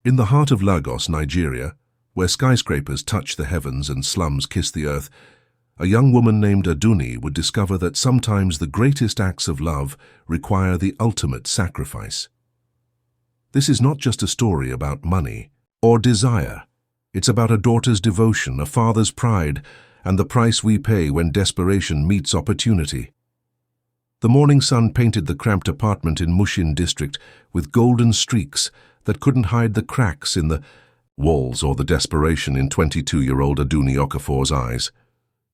In the heart of Lagos, Nigeria, where skyscrapers touch the heavens and slums kiss the earth, a young woman named Aduni would discover that sometimes the greatest acts of love require the ultimate sacrifice. This is not just a story about money or desire. It's about a daughter's devotion, a father's pride, and the price we pay when desperation meets opportunity. The morning sun painted the cramped apartment in Mushin district with golden streaks that couldn't hide the cracks in the walls or the desperation in 22-year-old Aduni Okafor's eyes.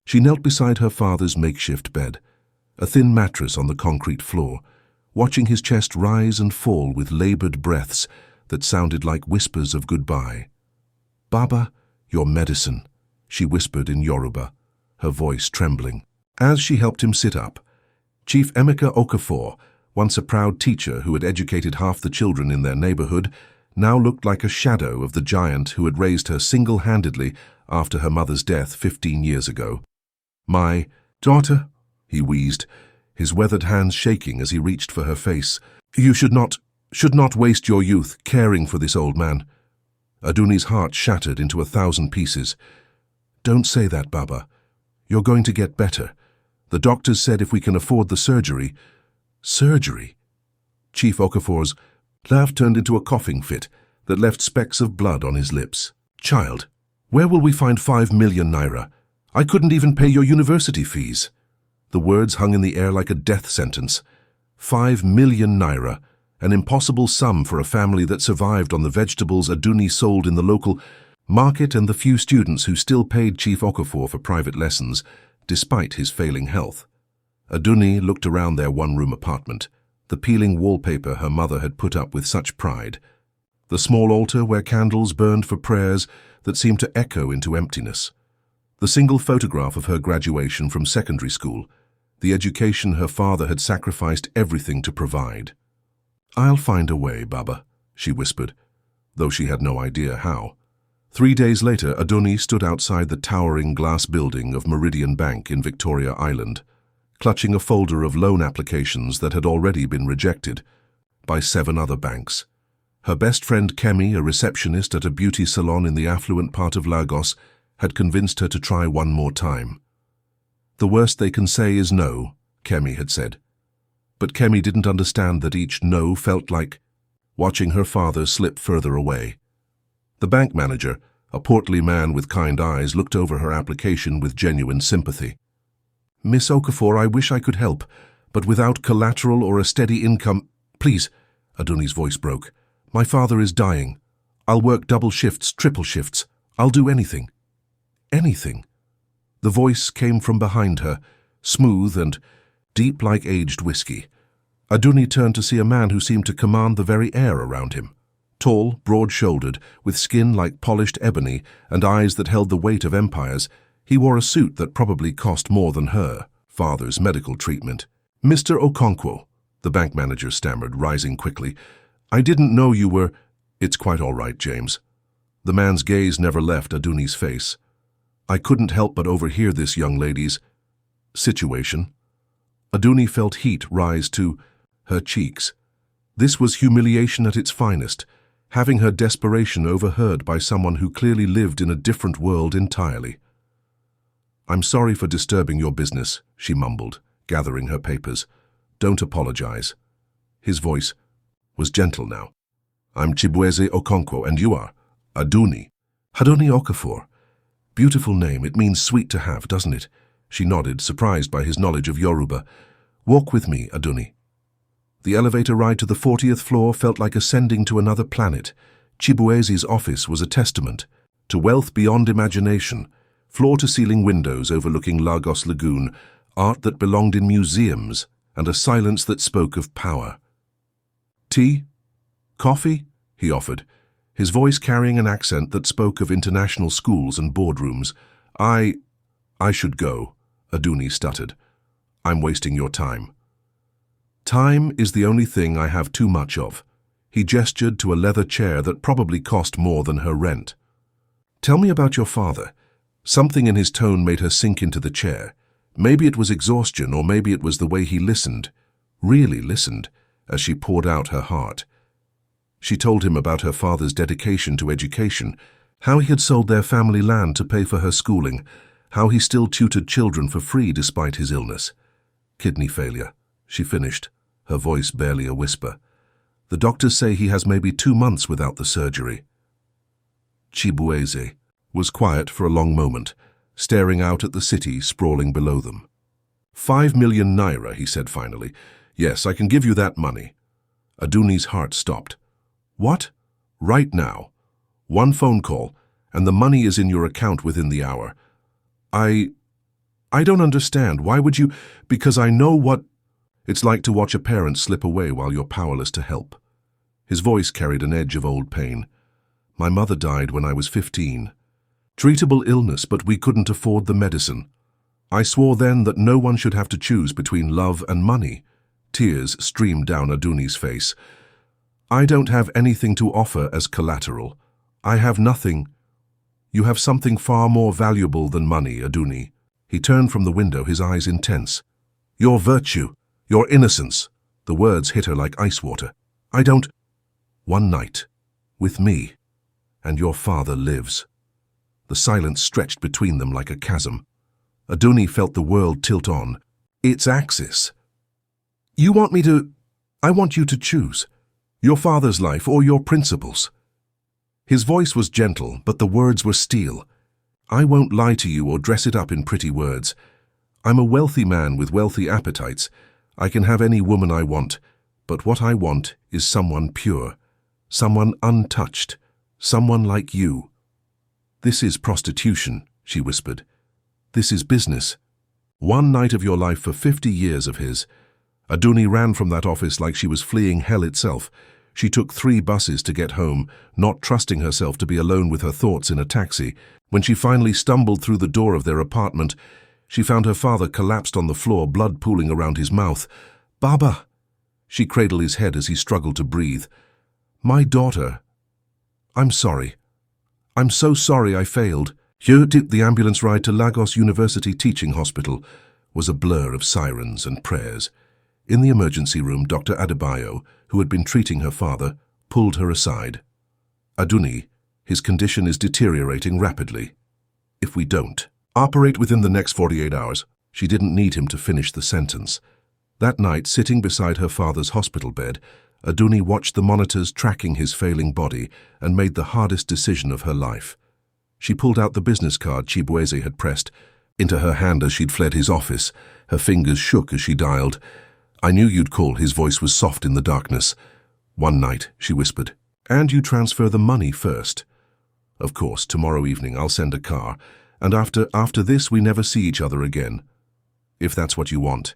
She knelt beside her father's makeshift bed, a thin mattress on the concrete floor, watching his chest rise and fall with labored breaths that sounded like whispers of goodbye. "Baba, your medicine," she whispered in Yoruba, her voice trembling. As she helped him sit up, Chief Emeka Okafor, once a proud teacher who had educated half the children in their neighborhood, now looked like a shadow of the giant who had raised her single-handedly after her mother's death 15 years ago. "My daughter," he wheezed, his weathered hands shaking as he reached for her face. "You should not waste your youth caring for this old man." Aduni's heart shattered into 1,000 pieces. "Don't say that, Baba. You're going to get better. The doctors said if we can afford the surgery—" "Surgery?" Chief Okafor's laugh turned into a coughing fit that left specks of blood on his lips. "Child, where will we find 5 million naira? I couldn't even pay your university fees." The words hung in the air like a death sentence. 5 million naira, an impossible sum for a family that survived on the vegetables Aduni sold in the local market and the few students who still paid Chief Okafor for private lessons, despite his failing health. Aduni looked around their one-room apartment, the peeling wallpaper her mother had put up with such pride, the small altar where candles burned for prayers that seemed to echo into emptiness, the single photograph of her graduation from secondary school, the education her father had sacrificed everything to provide. "I'll find a way, Baba," she whispered, though she had no idea how. 3 days later, Aduni stood outside the towering glass building of Meridian Bank in Victoria Island, clutching a folder of loan applications that had already been rejected by 7 other banks. Her best friend Kemi, a receptionist at a beauty salon in the affluent part of Lagos, had convinced her to try one more time. "The worst they can say is no," Kemi had said. But Kemi didn't understand that each no felt like watching her father slip further away. The bank manager, a portly man with kind eyes, looked over her application with genuine sympathy. "Miss Okafor, I wish I could help, but without collateral or a steady income—" "Please," Aduni's voice broke. "My father is dying. I'll work double shifts, triple shifts. I'll do anything." "Anything?" The voice came from behind her, smooth and deep like aged whiskey. Aduni turned to see a man who seemed to command the very air around him. Tall, broad-shouldered, with skin like polished ebony and eyes that held the weight of empires, he wore a suit that probably cost more than her father's medical treatment. "Mr. Okonkwo," the bank manager stammered, rising quickly. "I didn't know you were—" "It's quite all right, James." The man's gaze never left Aduni's face. "I couldn't help but overhear this young lady's situation." Aduni felt heat rise to her cheeks. This was humiliation at its finest, having her desperation overheard by someone who clearly lived in a different world entirely. "I'm sorry for disturbing your business," she mumbled, gathering her papers. "Don't apologize." His voice was gentle now. "I'm Chibueze Okonkwo, and you are Aduni." "Aduni Okafor. Beautiful name. It means sweet to have, doesn't it?" She nodded, surprised by his knowledge of Yoruba. "Walk with me, Aduni." The elevator ride to the 40th floor felt like ascending to another planet. Chibueze's office was a testament to wealth beyond imagination, floor-to-ceiling windows overlooking Lagos Lagoon, art that belonged in museums, and a silence that spoke of power. "Tea? Coffee?" he offered, his voice carrying an accent that spoke of international schools and boardrooms. I should go," Aduni stuttered. "I'm wasting your time." "Time is the only thing I have too much of." He gestured to a leather chair that probably cost more than her rent. "Tell me about your father." Something in his tone made her sink into the chair. Maybe it was exhaustion, or maybe it was the way he listened, really listened, as she poured out her heart. She told him about her father's dedication to education, how he had sold their family land to pay for her schooling, how he still tutored children for free despite his illness. Kidney failure, she finished, her voice barely a whisper. The doctors say he has maybe 2 months without the surgery. Chibueze was quiet for a long moment, staring out at the city sprawling below them. 5 million naira, he said finally. Yes, I can give you that money. Aduni's heart stopped. What? Right now. 1 phone call, and the money is in your account within the hour. I don't understand. Why would you? Because I know what it's like to watch a parent slip away while you're powerless to help. His voice carried an edge of old pain. My mother died when I was 15. Treatable illness, but we couldn't afford the medicine. I swore then that no one should have to choose between love and money. Tears streamed down Aduni's face. I don't have anything to offer as collateral. I have nothing. You have something far more valuable than money, Aduni. He turned from the window, his eyes intense. Your virtue, your innocence. The words hit her like ice water. I don't. One night, with me, and your father lives. The silence stretched between them like a chasm. Aduni felt the world tilt on its axis. You want me to? I want you to choose. Your father's life or your principles. His voice was gentle, but the words were steel. I won't lie to you or dress it up in pretty words. I'm a wealthy man with wealthy appetites. I can have any woman I want, but what I want is someone pure, someone untouched, someone like you. This is prostitution, she whispered. This is business. 1 night of your life for 50 years of his. Aduni ran from that office like she was fleeing hell itself. She took 3 buses to get home, not trusting herself to be alone with her thoughts in a taxi. When she finally stumbled through the door of their apartment, she found her father collapsed on the floor, blood pooling around his mouth. Baba! She cradled his head as he struggled to breathe. My daughter. I'm sorry. I'm so sorry I failed. The ambulance ride to Lagos University Teaching Hospital was a blur of sirens and prayers. In the emergency room, Dr. Adebayo, who had been treating her father, pulled her aside. Aduni, his condition is deteriorating rapidly. If we don't operate within the next 48 hours, she didn't need him to finish the sentence. That night, sitting beside her father's hospital bed, Aduni watched the monitors tracking his failing body and made the hardest decision of her life. She pulled out the business card Chibueze had pressed into her hand as she'd fled his office. Her fingers shook as she dialed. I knew you'd call. His voice was soft in the darkness. 1 night, she whispered. And you transfer the money first. Of course, tomorrow evening I'll send a car, and after this we never see each other again. If that's what you want.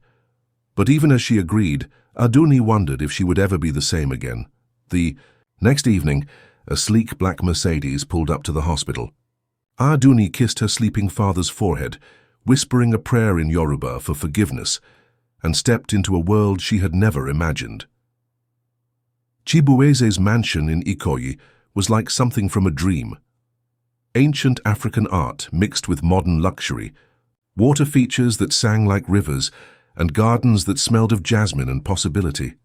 But even as she agreed, Aduni wondered if she would ever be the same again. The next evening, a sleek black Mercedes pulled up to the hospital. Aduni kissed her sleeping father's forehead, whispering a prayer in Yoruba for forgiveness, and stepped into a world she had never imagined. Chibueze's mansion in Ikoyi was like something from a dream. Ancient African art mixed with modern luxury, water features that sang like rivers, and gardens that smelled of jasmine and possibility.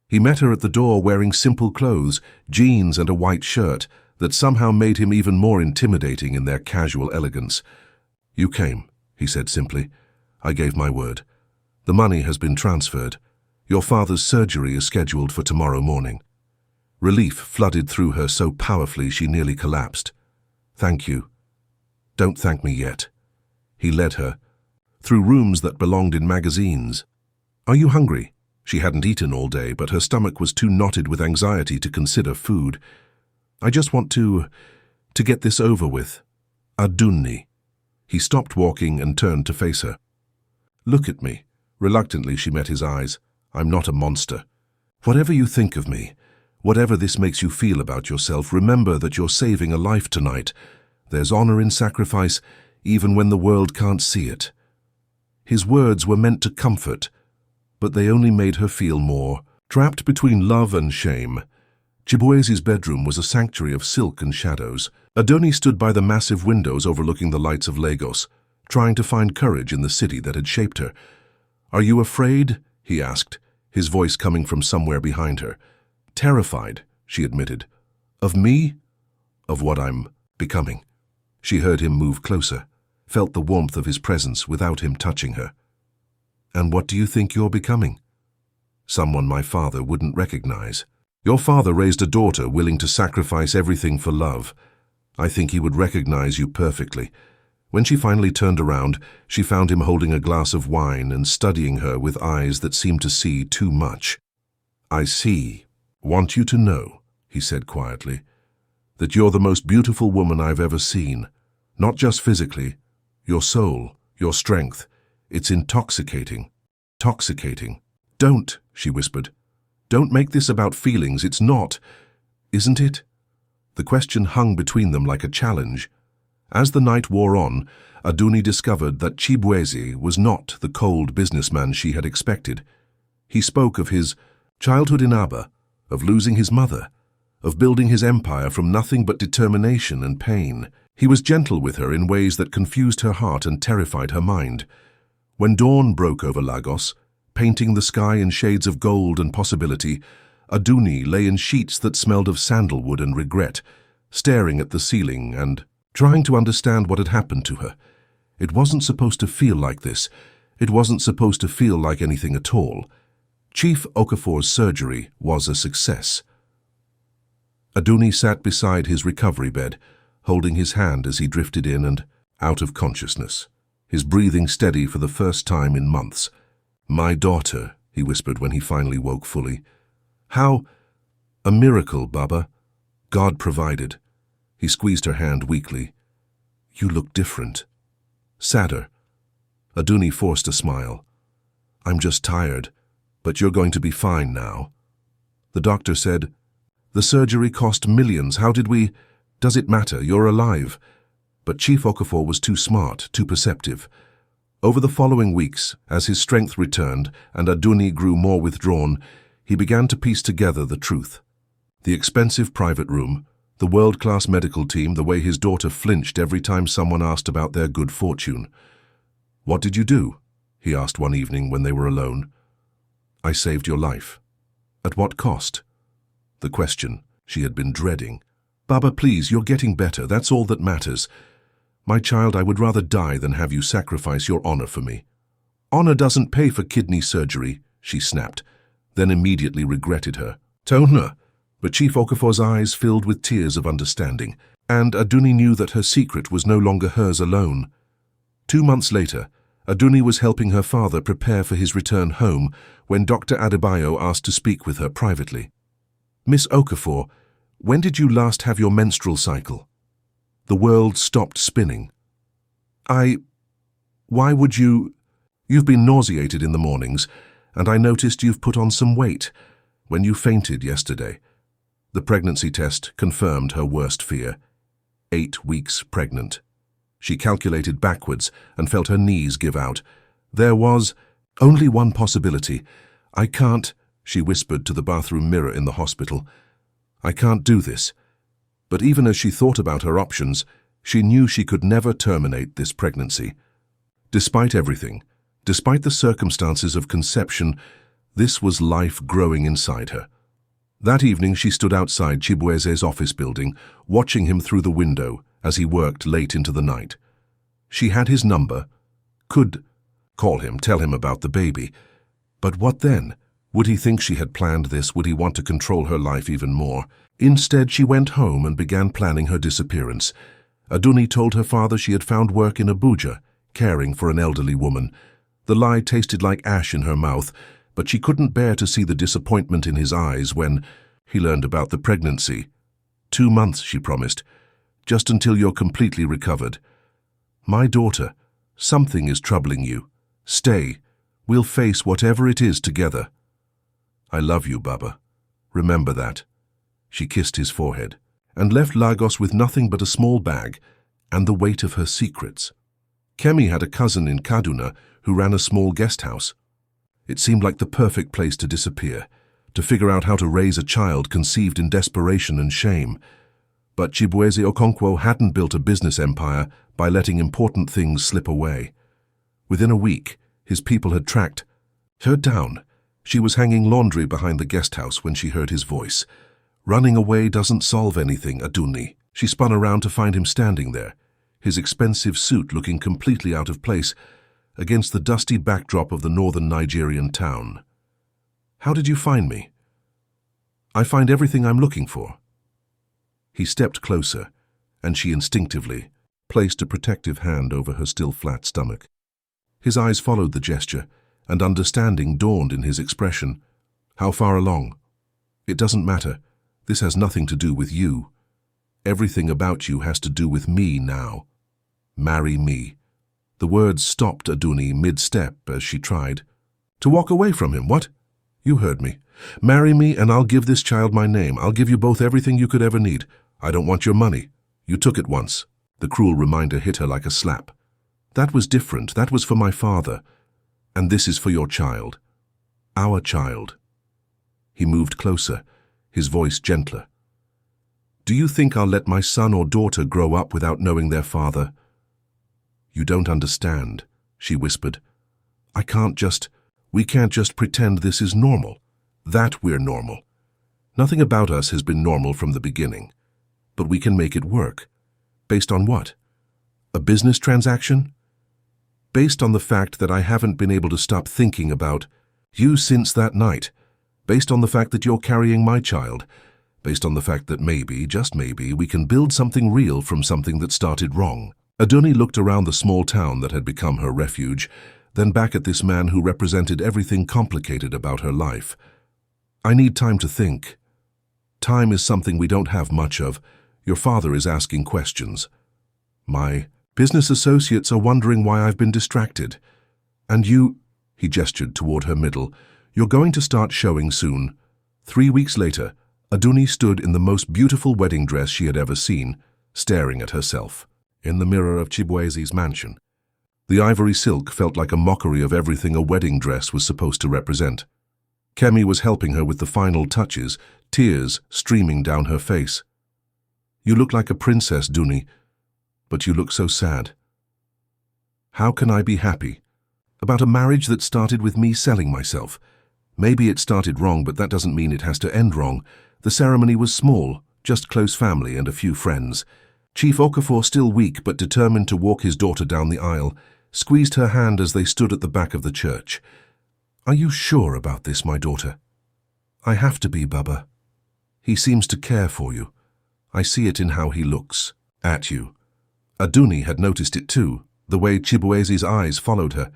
He met her at the door wearing simple clothes, jeans and a white shirt, that somehow made him even more intimidating in their casual elegance. You came, he said simply. I gave my word. The money has been transferred. Your father's surgery is scheduled for tomorrow morning. Relief flooded through her so powerfully she nearly collapsed. Thank you. Don't thank me yet. He led her, through rooms that belonged in magazines. Are you hungry? She hadn't eaten all day, but her stomach was too knotted with anxiety to consider food. I just want to get this over with. Aduni. He stopped walking and turned to face her. Look at me. Reluctantly, she met his eyes. I'm not a monster. Whatever you think of me, whatever this makes you feel about yourself, remember that you're saving a life tonight. There's honor in sacrifice, even when the world can't see it. His words were meant to comfort, but they only made her feel more trapped between love and shame. Chibueze's bedroom was a sanctuary of silk and shadows. Aduni stood by the massive windows overlooking the lights of Lagos, trying to find courage in the city that had shaped her. Are you afraid? He asked, his voice coming from somewhere behind her. Terrified, she admitted. Of me? Of what I'm becoming. She heard him move closer, felt the warmth of his presence without him touching her. And what do you think you're becoming? Someone my father wouldn't recognize. Your father raised a daughter willing to sacrifice everything for love. I think he would recognize you perfectly. When she finally turned around, she found him holding a glass of wine and studying her with eyes that seemed to see too much. I see. Want you to know, he said quietly, that you're the most beautiful woman I've ever seen. Not just physically. Your soul, your strength. It's intoxicating. Toxicating. Don't, she whispered. Don't make this about feelings. It's not. Isn't it? The question hung between them like a challenge. As the night wore on, Aduni discovered that Chibueze was not the cold businessman she had expected. He spoke of his childhood in Aba, of losing his mother, of building his empire from nothing but determination and pain. He was gentle with her in ways that confused her heart and terrified her mind. When dawn broke over Lagos, painting the sky in shades of gold and possibility, Aduni lay in sheets that smelled of sandalwood and regret, staring at the ceiling and trying to understand what had happened to her. It wasn't supposed to feel like this. It wasn't supposed to feel like anything at all. Chief Okafor's surgery was a success. Aduni sat beside his recovery bed, holding his hand as he drifted in and out of consciousness, his breathing steady for the first time in months. My daughter, he whispered when he finally woke fully. How? A miracle, Baba. God provided. He squeezed her hand weakly. You look different. Sadder. Aduni forced a smile. I'm just tired, but you're going to be fine now. The doctor said, the surgery cost millions. How did we? Does it matter? You're alive. But Chief Okafor was too smart, too perceptive. Over the following weeks, as his strength returned and Aduni grew more withdrawn, he began to piece together the truth. The expensive private room, the world-class medical team, the way his daughter flinched every time someone asked about their good fortune. What did you do? He asked one evening when they were alone. I saved your life. At what cost? The question she had been dreading. Baba, please, you're getting better. That's all that matters. My child, I would rather die than have you sacrifice your honor for me. Honor doesn't pay for kidney surgery, she snapped, then immediately regretted her tone. But Chief Okafor's eyes filled with tears of understanding, and Aduni knew that her secret was no longer hers alone. 2 months later, Aduni was helping her father prepare for his return home when Dr. Adebayo asked to speak with her privately. Miss Okafor, when did you last have your menstrual cycle? The world stopped spinning. Why would you? You've been nauseated in the mornings, and I noticed you've put on some weight when you fainted yesterday. The pregnancy test confirmed her worst fear. 8 weeks pregnant. She calculated backwards and felt her knees give out. There was only one possibility. I can't, she whispered to the bathroom mirror in the hospital. I can't do this. But even as she thought about her options, she knew she could never terminate this pregnancy. Despite everything, despite the circumstances of conception, this was life growing inside her. That evening she stood outside Chibueze's office building, watching him through the window as he worked late into the night. She had his number, could call him, tell him about the baby. But what then? Would he think she had planned this? Would he want to control her life even more? Instead, she went home and began planning her disappearance. Aduni told her father she had found work in Abuja, caring for an elderly woman. The lie tasted like ash in her mouth, but she couldn't bear to see the disappointment in his eyes when he learned about the pregnancy. 2 months, she promised, just until you're completely recovered. My daughter, something is troubling you. Stay. We'll face whatever it is together. I love you, Baba. Remember that. She kissed his forehead and left Lagos with nothing but a small bag and the weight of her secrets. Kemi had a cousin in Kaduna who ran a small guest house. It seemed like the perfect place to disappear, to figure out how to raise a child conceived in desperation and shame. But Chibueze Okonkwo hadn't built a business empire by letting important things slip away. Within a week, his people had tracked her down. She was hanging laundry behind the guest house when she heard his voice. Running away doesn't solve anything, Aduni. She spun around to find him standing there, his expensive suit looking completely out of place against the dusty backdrop of the northern Nigerian town. How did you find me? I find everything I'm looking for. He stepped closer, and she instinctively placed a protective hand over her still flat stomach. His eyes followed the gesture, and understanding dawned in his expression. How far along? It doesn't matter. This has nothing to do with you. Everything about you has to do with me now. Marry me. The words stopped Aduni mid-step as she tried to walk away from him. What? You heard me. Marry me and I'll give this child my name. I'll give you both everything you could ever need. I don't want your money. You took it once. The cruel reminder hit her like a slap. That was different. That was for my father. And this is for your child. Our child. He moved closer, his voice gentler. Do you think I'll let my son or daughter grow up without knowing their father? You don't understand, she whispered. We can't just pretend this is normal. That we're normal. Nothing about us has been normal from the beginning. But we can make it work. Based on what? A business transaction? Based on the fact that I haven't been able to stop thinking about you since that night. Based on the fact that you're carrying my child. Based on the fact that maybe, just maybe, we can build something real from something that started wrong. Aduni looked around the small town that had become her refuge, then back at this man who represented everything complicated about her life. I need time to think. Time is something we don't have much of. Your father is asking questions. My business associates are wondering why I've been distracted. And you, he gestured toward her middle, you're going to start showing soon. 3 weeks later, Aduni stood in the most beautiful wedding dress she had ever seen, staring at herself, in the mirror of Chibueze's mansion. The ivory silk felt like a mockery of everything a wedding dress was supposed to represent. Kemi was helping her with the final touches, tears streaming down her face. You look like a princess, Duni, but you look so sad. How can I be happy? About a marriage that started with me selling myself. Maybe it started wrong, but that doesn't mean it has to end wrong. The ceremony was small, just close family and a few friends. Chief Okafor, still weak but determined to walk his daughter down the aisle, squeezed her hand as they stood at the back of the church. Are you sure about this, my daughter? I have to be, Baba. He seems to care for you. I see it in how he looks at you. Aduni had noticed it too, the way Chibueze's eyes followed her,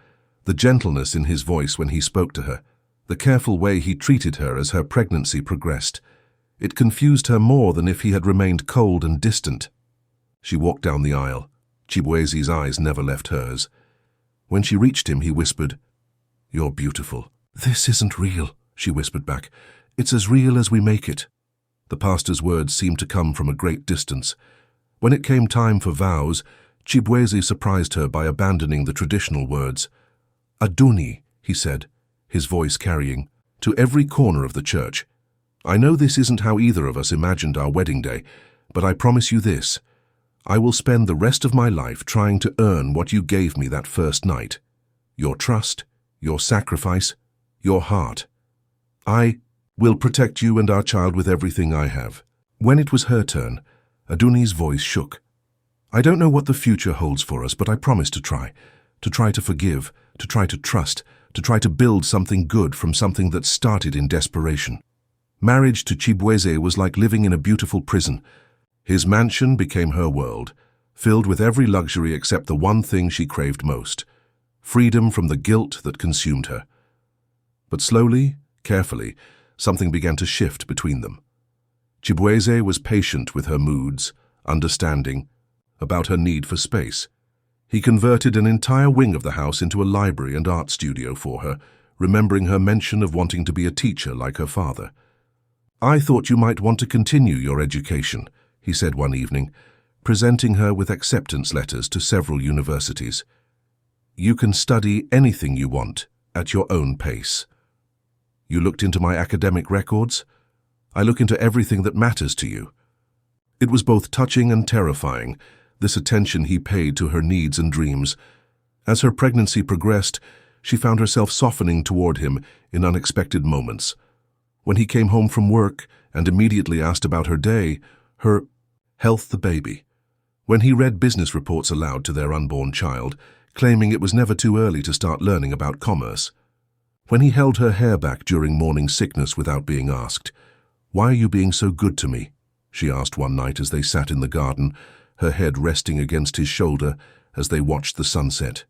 the gentleness in his voice when he spoke to her, the careful way he treated her as her pregnancy progressed. It confused her more than if he had remained cold and distant. She walked down the aisle. Chibueze's eyes never left hers. When she reached him, he whispered, You're beautiful. This isn't real, she whispered back. It's as real as we make it. The pastor's words seemed to come from a great distance. When it came time for vows, Chibueze surprised her by abandoning the traditional words. Aduni, he said, his voice carrying, to every corner of the church. I know this isn't how either of us imagined our wedding day, but I promise you this. I will spend the rest of my life trying to earn what you gave me that first night. Your trust, your sacrifice, your heart. I will protect you and our child with everything I have. When it was her turn, Aduni's voice shook. I don't know what the future holds for us, but I promise to try to forgive, to try to trust, to try to build something good from something that started in desperation. Marriage to Chibueze was like living in a beautiful prison. His mansion became her world, filled with every luxury except the one thing she craved most, freedom from the guilt that consumed her. But slowly, carefully, something began to shift between them. Chibueze was patient with her moods, understanding, about her need for space. He converted an entire wing of the house into a library and art studio for her, remembering her mention of wanting to be a teacher like her father. I thought you might want to continue your education, he said one evening, presenting her with acceptance letters to several universities. You can study anything you want at your own pace. You looked into my academic records. I look into everything that matters to you. It was both touching and terrifying, this attention he paid to her needs and dreams. As her pregnancy progressed, she found herself softening toward him in unexpected moments. When he came home from work and immediately asked about her day, her health, the baby. When he read business reports aloud to their unborn child, claiming it was never too early to start learning about commerce. When he held her hair back during morning sickness without being asked, "Why are you being so good to me?" she asked one night as they sat in the garden, her head resting against his shoulder as they watched the sunset.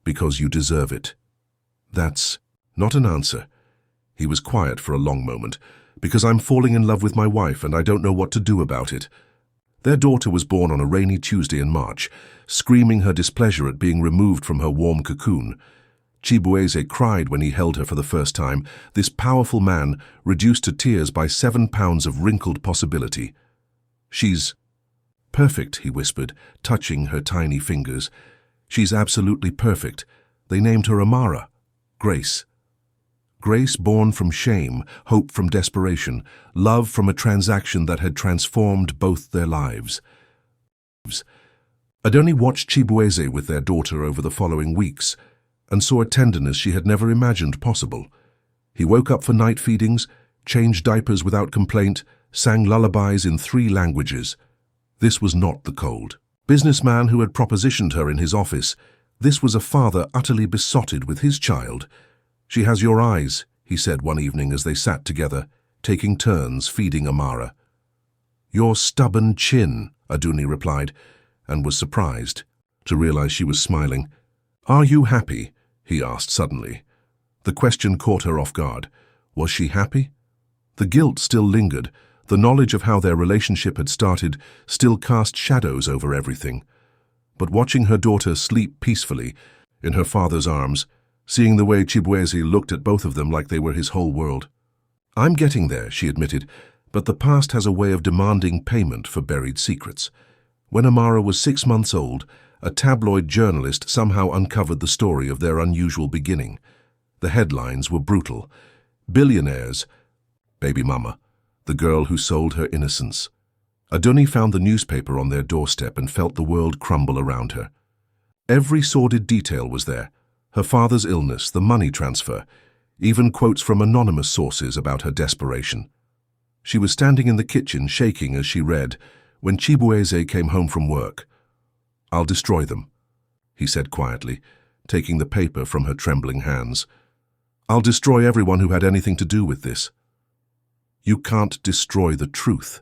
"Because you deserve it." That's not an answer. He was quiet for a long moment. "Because I'm falling in love with my wife and I don't know what to do about it." Their daughter was born on a rainy Tuesday in March, screaming her displeasure at being removed from her warm cocoon. Chibueze cried when he held her for the first time, this powerful man reduced to tears by 7 pounds of wrinkled possibility. "She's perfect," he whispered, touching her tiny fingers. "She's absolutely perfect. They named her Amara, Grace. Grace born from shame, hope from desperation, love from a transaction that had transformed both their lives." Adoni watched Chibueze with their daughter over the following weeks and saw a tenderness she had never imagined possible. He woke up for night feedings, changed diapers without complaint, sang lullabies in 3 languages. This was not the cold businessman who had propositioned her in his office. This was a father utterly besotted with his child. "She has your eyes," he said one evening as they sat together, taking turns feeding Amara. "Your stubborn chin," Aduni replied, and was surprised to realize she was smiling. "Are you happy?" he asked suddenly. The question caught her off guard. Was she happy? The guilt still lingered. The knowledge of how their relationship had started still cast shadows over everything. But watching her daughter sleep peacefully in her father's arms, seeing the way Chibueze looked at both of them like they were his whole world. "I'm getting there," she admitted, "but the past has a way of demanding payment for buried secrets." When Amara was 6 months old, a tabloid journalist somehow uncovered the story of their unusual beginning. The headlines were brutal. "Billionaires, baby mama, the girl who sold her innocence." Aduni found the newspaper on their doorstep and felt the world crumble around her. Every sordid detail was there. Her father's illness, the money transfer, even quotes from anonymous sources about her desperation. She was standing in the kitchen, shaking as she read, when Chibueze came home from work. "I'll destroy them," he said quietly, taking the paper from her trembling hands. "I'll destroy everyone who had anything to do with this." "You can't destroy the truth.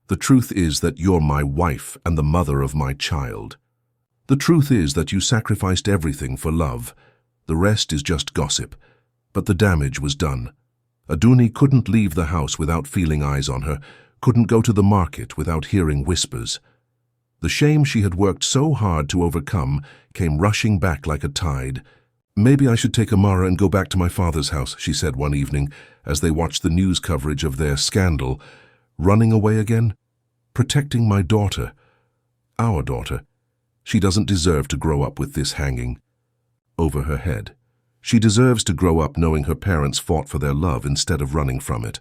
The truth is that you're my wife and the mother of my child. The truth is that you sacrificed everything for love. The rest is just gossip." But the damage was done. Aduni couldn't leave the house without feeling eyes on her, couldn't go to the market without hearing whispers. The shame she had worked so hard to overcome came rushing back like a tide. "Maybe I should take Amara and go back to my father's house," she said one evening as they watched the news coverage of their scandal. "Running away again? Protecting my daughter. Our daughter. She doesn't deserve to grow up with this hanging over her head. She deserves to grow up knowing her parents fought for their love instead of running from it."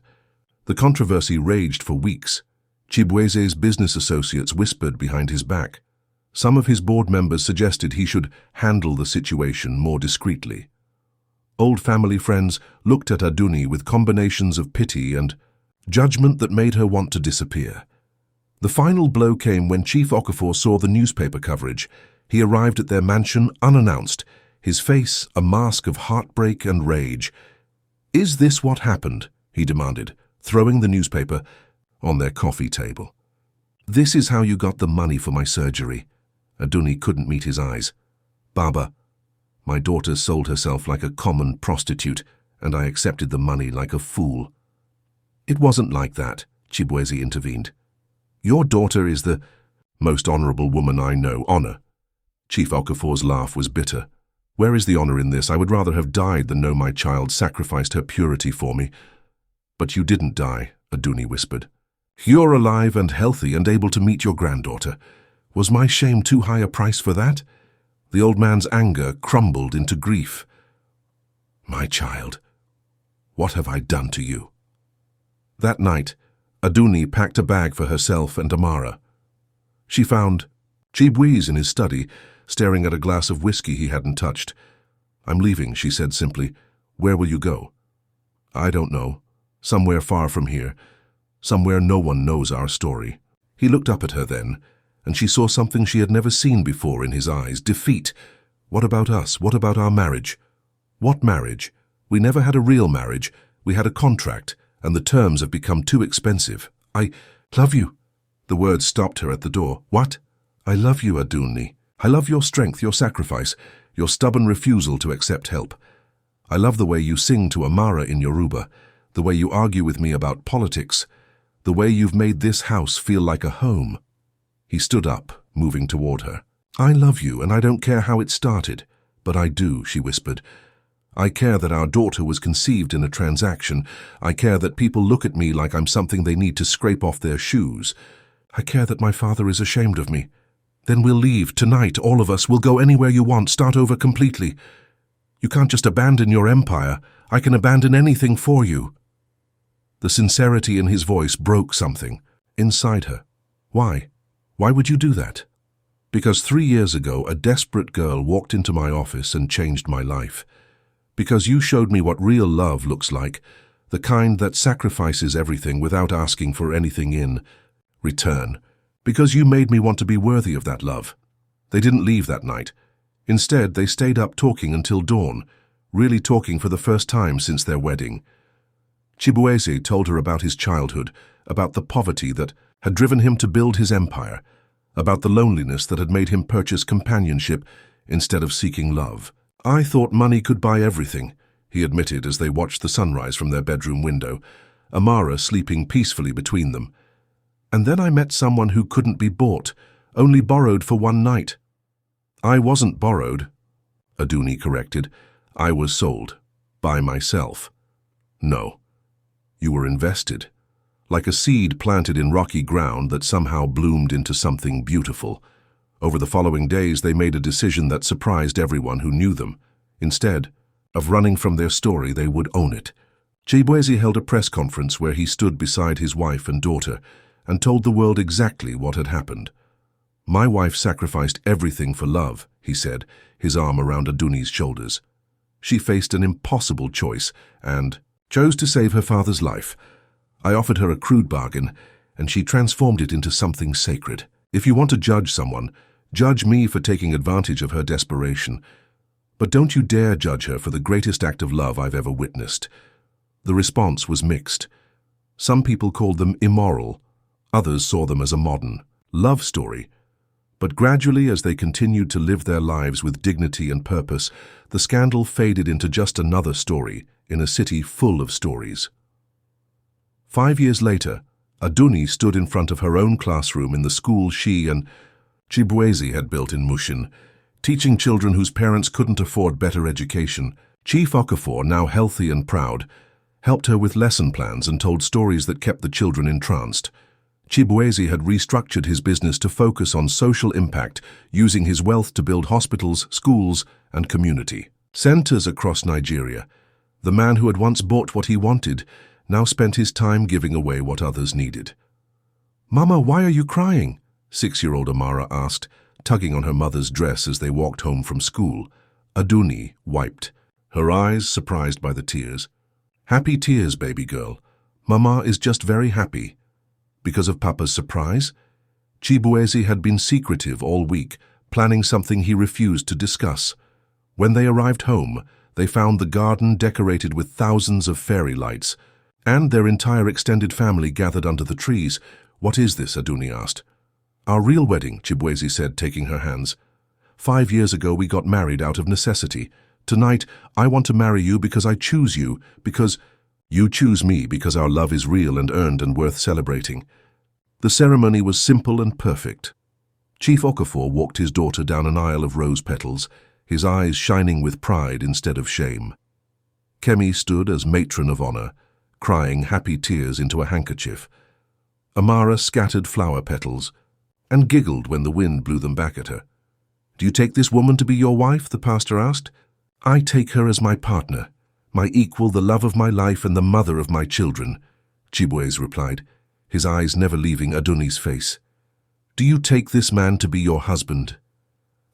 The controversy raged for weeks. Chibueze's business associates whispered behind his back. Some of his board members suggested he should handle the situation more discreetly. Old family friends looked at Aduni with combinations of pity and judgment that made her want to disappear. The final blow came when Chief Okafor saw the newspaper coverage. He arrived at their mansion unannounced, his face a mask of heartbreak and rage. "Is this what happened?" he demanded, throwing the newspaper on their coffee table. "This is how you got the money for my surgery." Aduni couldn't meet his eyes. "Baba, my daughter sold herself like a common prostitute, and I accepted the money like a fool." "It wasn't like that," Chibueze intervened. "Your daughter is the most honorable woman I know." "Honor." Chief Okafor's laugh was bitter. "Where is the honor in this? I would rather have died than know my child sacrificed her purity for me." "But you didn't die," Aduni whispered. "You're alive and healthy and able to meet your granddaughter. Was my shame too high a price for that?" The old man's anger crumbled into grief. "My child, what have I done to you?" That night, Aduni packed a bag for herself and Amara. She found Chibueze in his study, staring at a glass of whiskey he hadn't touched. "I'm leaving," she said simply. "Where will you go?" "I don't know. Somewhere far from here. somewhere no one knows our story." He looked up at her then, and she saw something she had never seen before in his eyes: defeat. "What about us? What about our marriage?" "What marriage? We never had a real marriage. We had a contract, and the terms have become too expensive. I love you." The words stopped her at the door. "What?" "I love you, Aduni. I love your strength, your sacrifice, your stubborn refusal to accept help. I love the way you sing to Amara in Yoruba, the way you argue with me about politics, the way you've made this house feel like a home." He stood up, moving toward her. "I love you, and I don't care how it started. But I do," she whispered. "I care that our daughter was conceived in a transaction. I care that people look at me like I'm something they need to scrape off their shoes. I care that my father is ashamed of me. Then we'll leave, tonight, all of us. We'll go anywhere you want, start over completely. You can't just abandon your empire. I can abandon anything for you." The sincerity in his voice broke something inside her. "Why? Why would you do that?" "Because 3 years ago, a desperate girl walked into my office and changed my life. Because you showed me what real love looks like, the kind that sacrifices everything without asking for anything in return. Because you made me want to be worthy of that love." They didn't leave that night. Instead, they stayed up talking until dawn, really talking for the first time since their wedding. Chibueze told her about his childhood, about the poverty that had driven him to build his empire, about the loneliness that had made him purchase companionship instead of seeking love. "I thought money could buy everything," he admitted as they watched the sunrise from their bedroom window, Amara sleeping peacefully between them. "And then I met someone who couldn't be bought, only borrowed for one night." "I wasn't borrowed," Aduni corrected. "I was sold. By myself." "No. You were invested. Like a seed planted in rocky ground that somehow bloomed into something beautiful. Over the following days, they made a decision that surprised everyone who knew them. Instead of running from their story, they would own it." Chibueze held a press conference where he stood beside his wife and daughter and told the world exactly what had happened. "My wife sacrificed everything for love," he said, his arm around Aduni's shoulders. "She faced an impossible choice and chose to save her father's life. I offered her a crude bargain, and she transformed it into something sacred. If you want to judge someone, judge me for taking advantage of her desperation. But don't you dare judge her for the greatest act of love I've ever witnessed." The response was mixed. Some people called them immoral. Others saw them as a modern love story. But gradually, as they continued to live their lives with dignity and purpose, the scandal faded into just another story in a city full of stories. 5 years later, Aduni stood in front of her own classroom in the school she and Chibueze had built in Mushin, teaching children whose parents couldn't afford better education. Chief Okafor, now healthy and proud, helped her with lesson plans and told stories that kept the children entranced. Chibueze had restructured his business to focus on social impact, using his wealth to build hospitals, schools, and community centers across Nigeria. The man who had once bought what he wanted now spent his time giving away what others needed. "Mama, why are you crying?" 6-year-old Amara asked, tugging on her mother's dress as they walked home from school. Aduni wiped, her eyes surprised by the tears. "Happy tears, baby girl. Mama is just very happy." Because of Papa's surprise? Chibueze had been secretive all week, planning something he refused to discuss. When they arrived home, they found the garden decorated with thousands of fairy lights, and their entire extended family gathered under the trees. "What is this?" Aduni asked. "Our real wedding," Chibueze said, taking her hands. 5 years ago we got married out of necessity. Tonight, I want to marry you because I choose you, because you choose me, because our love is real and earned and worth celebrating." The ceremony was simple and perfect. Chief Okafor walked his daughter down an aisle of rose petals, his eyes shining with pride instead of shame. Kemi stood as matron of honor, crying happy tears into a handkerchief. Amara scattered flower petals and giggled when the wind blew them back at her. "Do you take this woman to be your wife?" the pastor asked. "I take her as my partner, my equal, the love of my life and the mother of my children," Chibueze replied, his eyes never leaving Aduni's face. "Do you take this man to be your husband?"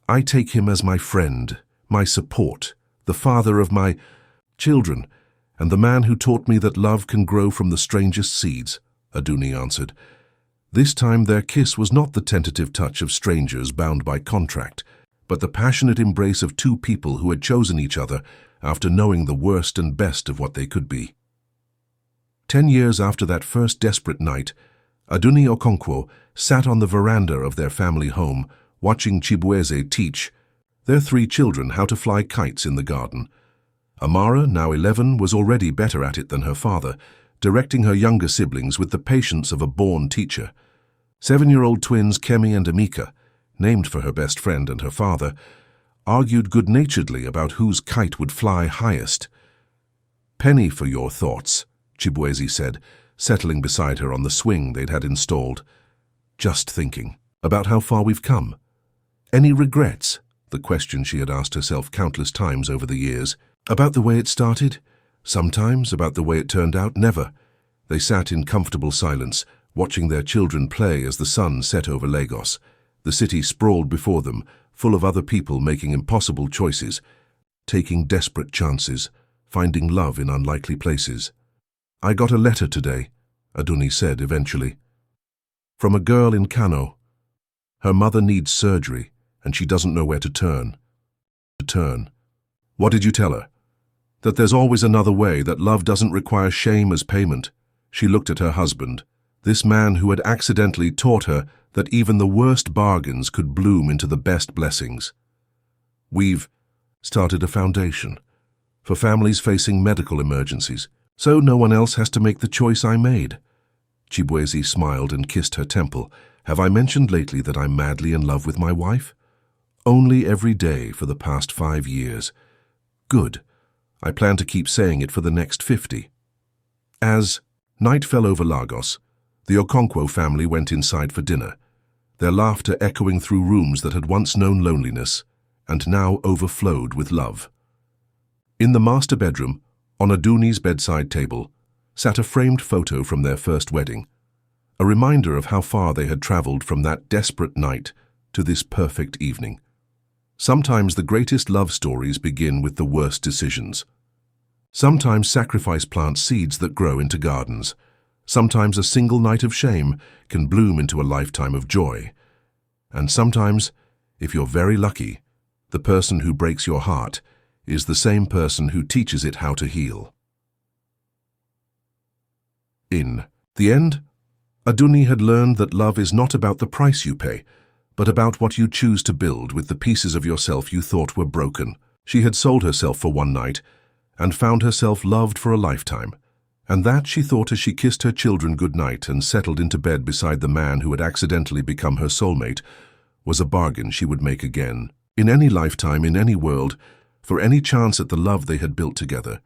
"I take him as my friend, my support, the father of my children, and the man who taught me that love can grow from the strangest seeds." Aduni answered. This time their kiss was not the tentative touch of strangers bound by contract, but the passionate embrace of two people who had chosen each other after knowing the worst and best of what they could be. 10 years after that first desperate night, Aduni Okonkwo sat on the veranda of their family home, watching Chibueze teach their 3 children how to fly kites in the garden. Amara, now 11, was already better at it than her father, directing her younger siblings with the patience of a born teacher. 7-year-old twins Kemi and Amika, named for her best friend and her father, argued good-naturedly about whose kite would fly highest. "Penny for your thoughts," Chibueze said, settling beside her on the swing they'd had installed. "Just thinking about how far we've come. Any regrets?" The question she had asked herself countless times over the years. About the way it started? Sometimes about the way it turned out? Never. They sat in comfortable silence, watching their children play as the sun set over Lagos. The city sprawled before them, full of other people making impossible choices, taking desperate chances, finding love in unlikely places. "I got a letter today," Aduni said eventually. "From a girl in Kano. Her mother needs surgery, and she doesn't know where to turn. What did you tell her?" "That there's always another way, that love doesn't require shame as payment." She looked at her husband, this man who had accidentally taught her that even the worst bargains could bloom into the best blessings. "We've started a foundation for families facing medical emergencies, so no one else has to make the choice I made." Chibueze smiled and kissed her temple. "Have I mentioned lately that I'm madly in love with my wife? Only every day for the past 5 years. Good. I plan to keep saying it for the next 50. As night fell over Lagos, the Okonkwo family went inside for dinner, their laughter echoing through rooms that had once known loneliness and now overflowed with love. In the master bedroom, on Aduni's bedside table, sat a framed photo from their first wedding, a reminder of how far they had traveled from that desperate night to this perfect evening. Sometimes the greatest love stories begin with the worst decisions. Sometimes sacrifice plants seeds that grow into gardens. Sometimes a single night of shame can bloom into a lifetime of joy. And sometimes, if you're very lucky, the person who breaks your heart is the same person who teaches it how to heal. In the end, Aduni had learned that love is not about the price you pay, but about what you choose to build with the pieces of yourself you thought were broken. She had sold herself for one night and found herself loved for a lifetime. And that, she thought as she kissed her children goodnight and settled into bed beside the man who had accidentally become her soulmate, was a bargain she would make again. In any lifetime, in any world, for any chance at the love they had built together.